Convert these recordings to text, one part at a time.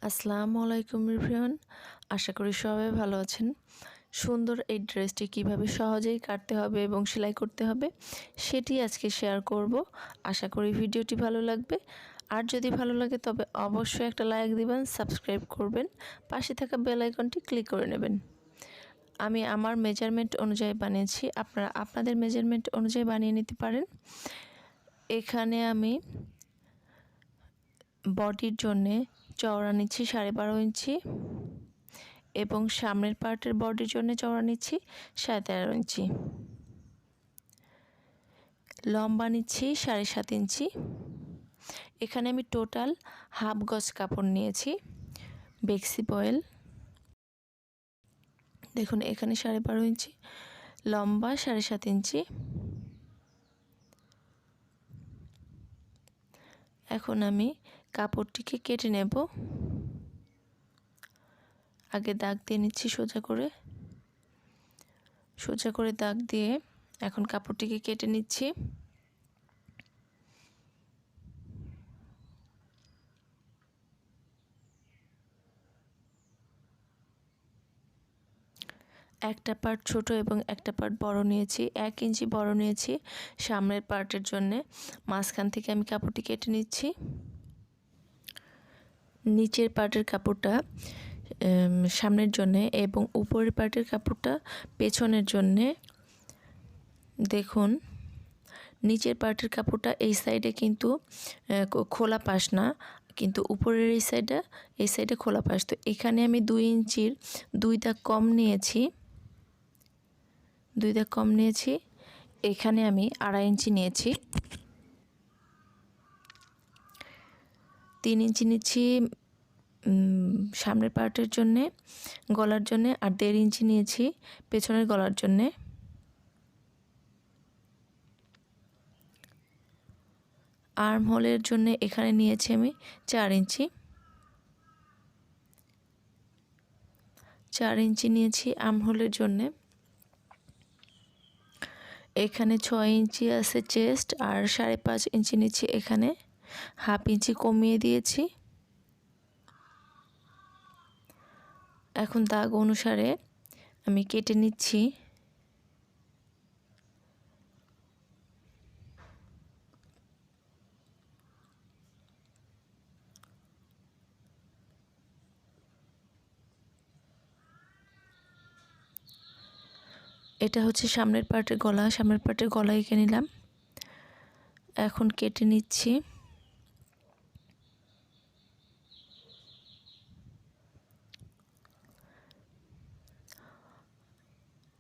আসসালামুআলাইকুম everyone, আশা করি সবাই ভালো আছেন। সুন্দর এই ড্রেসটি কিভাবে সহজেই কাটতে হবে এবং সেলাই করতে হবে সেটি আজকে শেয়ার করব। আশা করি ভিডিওটি ভালো লাগবে। আর যদি ভালো লাগে তবে অবশ্যই একটা লাইক দিবেন, সাবস্ক্রাইব করবেন, পাশে থাকা বেল আইকনটি ক্লিক করে নেবেন। আমি আমার মেজারমেন্ট অনুযায়ী বানিয়েছি, আপনারা আপনাদের মেজারমেন্ট অনুযায়ী বানিয়ে নিতে পারেন। এখানে আমি বডির জন্যে চওড়া নিচ্ছি 12.5 ইঞ্চি এবং সামনের পার্টের বডির জন্য চওড়া নিচ্ছি 13.5 ইঞ্চি। লম্বা নিচ্ছি 7.5 ইঞ্চি। এখানে আমি টোটাল হাফ গজ কাপড় নিয়েছি বেক্সি বয়েল। দেখুন এখানে 12.5 ইঞ্চি, লম্বা 7.5 ইঞ্চি। এখন আমি কাপড়টিকে কেটে নেব। আগে দাগ দিয়ে নিচ্ছি সোজা করে দাগ দিয়ে এখন কাপড়টিকে কেটে নিচ্ছি। একটা পার্ট ছোট এবং একটা পার্ট বড় নিয়েছি, 1 ইঞ্চি বড় নিয়েছি সামনের পার্টের জন্য। মাঝখান থেকে আমি কাপড়টি কেটে নিচ্ছি। নিচের পার্টের কাপড়টা সামনের জন্যে এবং উপরের পার্টের কাপড়টা পেছনের জন্যে। দেখুন নিচের পার্টের কাপড়টা এই সাইডে কিন্তু খোলা পাশ না, কিন্তু উপরের এই সাইডে খোলা পাশ। তো এখানে আমি 2 ইঞ্চির 2 দাগ কম নিয়েছি, 2 দাগ কম নিয়েছি। এখানে আমি 2.5 ইঞ্চি নিয়েছি, 3 ইঞ্চি নিচ্ছি সামনের পার্টের জন্যে, গলার জন্যে, আর 1.5 ইঞ্চি নিয়েছি পেছনের গলার জন্যে। আর্ম হোলের জন্য এখানে নিয়েছি আমি 4 ইঞ্চি, 4 ইঞ্চি নিয়েছি আর্ম হোলের জন্যে। এখানে 6 ইঞ্চি আছে চেস্ট, আর 5.5 ইঞ্চি নিচ্ছি, এখানে হাফ ইঞ্চি কমিয়ে দিয়েছি। এখন দাগ অনুসারে আমি কেটে নিচ্ছি। এটা হচ্ছে সামনের পার্টের গলা, সামনের পার্টের গলা এঁকে নিলাম। এখন কেটে নিচ্ছি।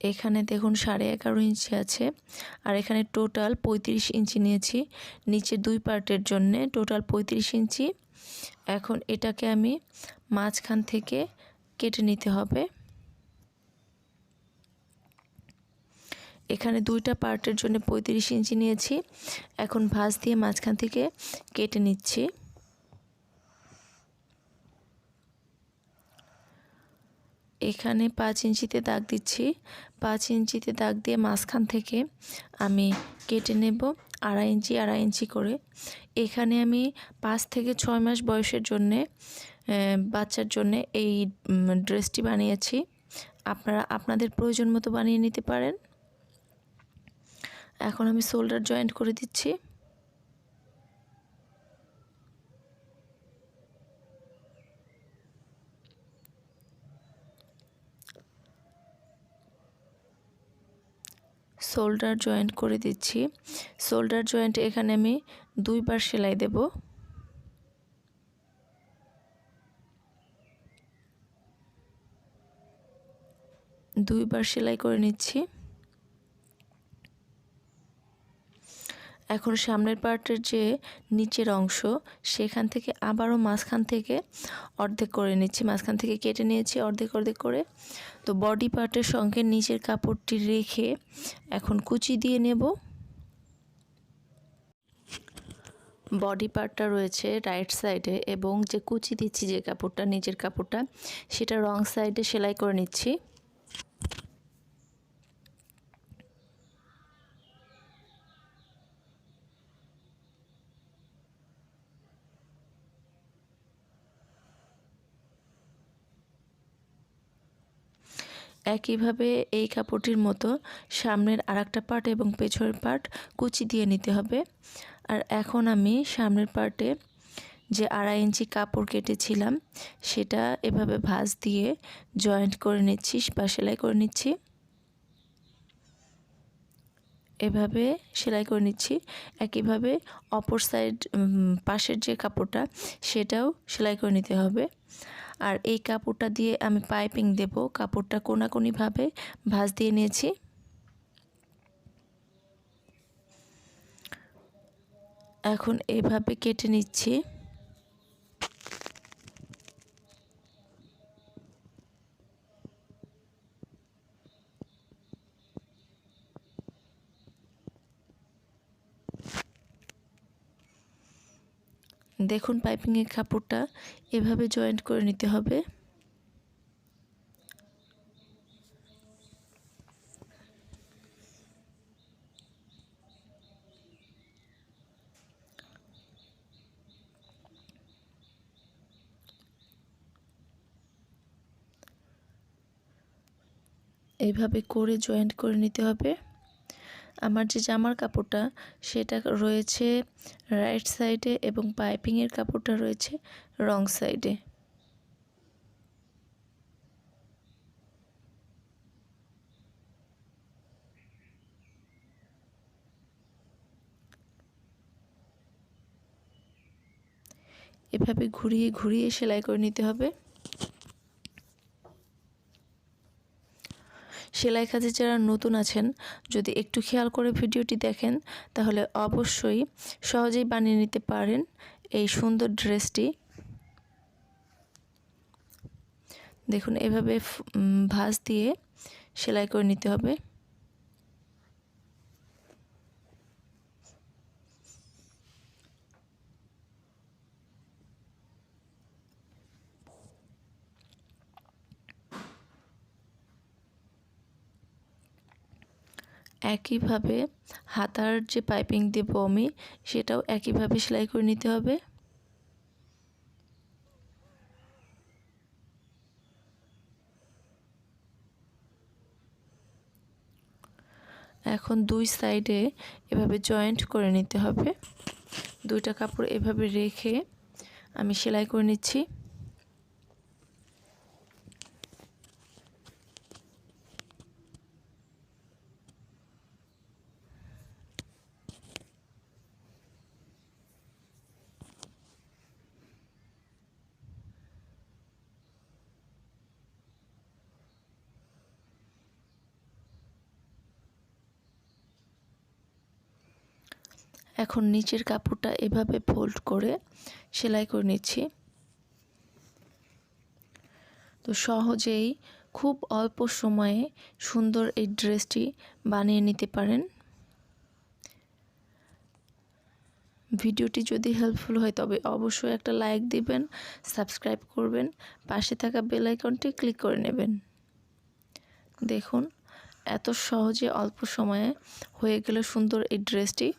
এখানে দেখুন 11.5 ইঞ্চি আছে, আর এখানে টোটাল 35 ইঞ্চি নিয়েছি নিচের 2 পার্টের জন্য, টোটাল 35 ইঞ্চি। এখন এটাকে আমি মাঝখান থেকে কেটে নিতে হবে। এখানে 2টা পার্টের জন্য 35 ইঞ্চি নিয়েছি, এখন ভাঁজ দিয়ে মাঝখান থেকে কেটে নিচ্ছি। এখানে 5 ইঞ্চিতে দাগ দিচ্ছি, 5 ইঞ্চিতে দাগ দিয়ে মাঝখান থেকে আমি কেটে নেব 2.5 ইঞ্চি করে। এখানে আমি 5 থেকে 6 মাস বয়সের জন্যে বাচ্চার জন্যে এই ড্রেসটি বানিয়েছি। আপনারা আপনাদের প্রয়োজন মতো বানিয়ে নিতে পারেন। এখন আমি শোল্ডার জয়েন্ট করে দিচ্ছি। শোল্ডার জয়েন্ট করে দিচ্ছি। শোল্ডার জয়েন্ট এখানে আমি 2 বার সেলাই দেব। দুইবার সেলাই করে নিচ্ছি। এখন সামনের পার্টের যে নিচের অংশ সেখান থেকে আবারও মাঝখান থেকে অর্ধেক করে নিচ্ছি, মাঝখান থেকে কেটে নিয়েছি অর্ধেক করে। তো বডি পার্টের সঙ্গে নিচের কাপড়টি রেখে এখন কুচি দিয়ে নেব। বডি পার্টটা রয়েছে রাইট সাইডে এবং যে কুচি দিচ্ছি যে কাপড়টা নিচের কাপড়টা সেটা রং সাইডে সেলাই করে নিচ্ছি। একইভাবে এই কাপড়টির মতো সামনের আরেকটা পার্ট এবং পেছনের পার্ট কুচি দিয়ে নিতে হবে। আর এখন আমি সামনের পার্টে যে 2.5 ইঞ্চি কাপড় কেটেছিলাম সেটা এভাবে ভাঁজ দিয়ে জয়েন্ট করে নিচ্ছি বা সেলাই করে নিচ্ছি। এভাবে সেলাই করে নিচ্ছি। একইভাবে অপর সাইড পাশের যে কাপড়টা সেটাও সেলাই করে নিতে হবে। আর এই কাপড়টা দিয়ে আমি পাইপিং দেব। কাপড়টা কোনাকুনিভাবে ভাঁজ দিয়ে নিয়েছি। এখন এভাবে কেটে নিচ্ছি। দেখুন পাইপিংয়ের কাপড়টা এভাবে জয়েন্ট করে নিতে হবে। এইভাবে করে জয়েন্ট করে নিতে হবে। আমার যে জামার কাপড়টা সেটা রয়েছে রাইট সাইডে এবং পাইপিংয়ের কাপড়টা রয়েছে রং সাইডে। এভাবে ঘুরিয়ে ঘুরিয়ে সেলাই করে নিতে হবে। সেলাই কাজে যারা নতুন আছেন যদি একটু খেয়াল করে ভিডিওটি দেখেন তাহলে অবশ্যই সহজেই বানিয়ে নিতে পারেন এই সুন্দর ড্রেসটি। দেখুন এভাবে ভাঁজ দিয়ে সেলাই করে নিতে হবে। একইভাবে হাতার যে পাইপিং দেব আমি সেটাও একইভাবে সেলাই করে নিতে হবে। এখন দুই সাইডে এভাবে জয়েন্ট করে নিতে হবে। দুইটা কাপড় এভাবে রেখে আমি সেলাই করে নিচ্ছি। এখন নিচের কাপড়টা এভাবে ফোল্ড করে সেলাই করে নিচ্ছি। তো সহজেই খুব অল্প সময়ে সুন্দর এই ড্রেসটি বানিয়ে নিতে পারেন। ভিডিওটি যদি হেল্পফুল হয় তবে অবশ্যই একটা লাইক দিবেন, সাবস্ক্রাইব করবেন, পাশে থাকা বেল আইকনটি ক্লিক করে নেবেন। দেখুন এত সহজে অল্প সময়ে হয়ে গেল সুন্দর এই ড্রেসটি।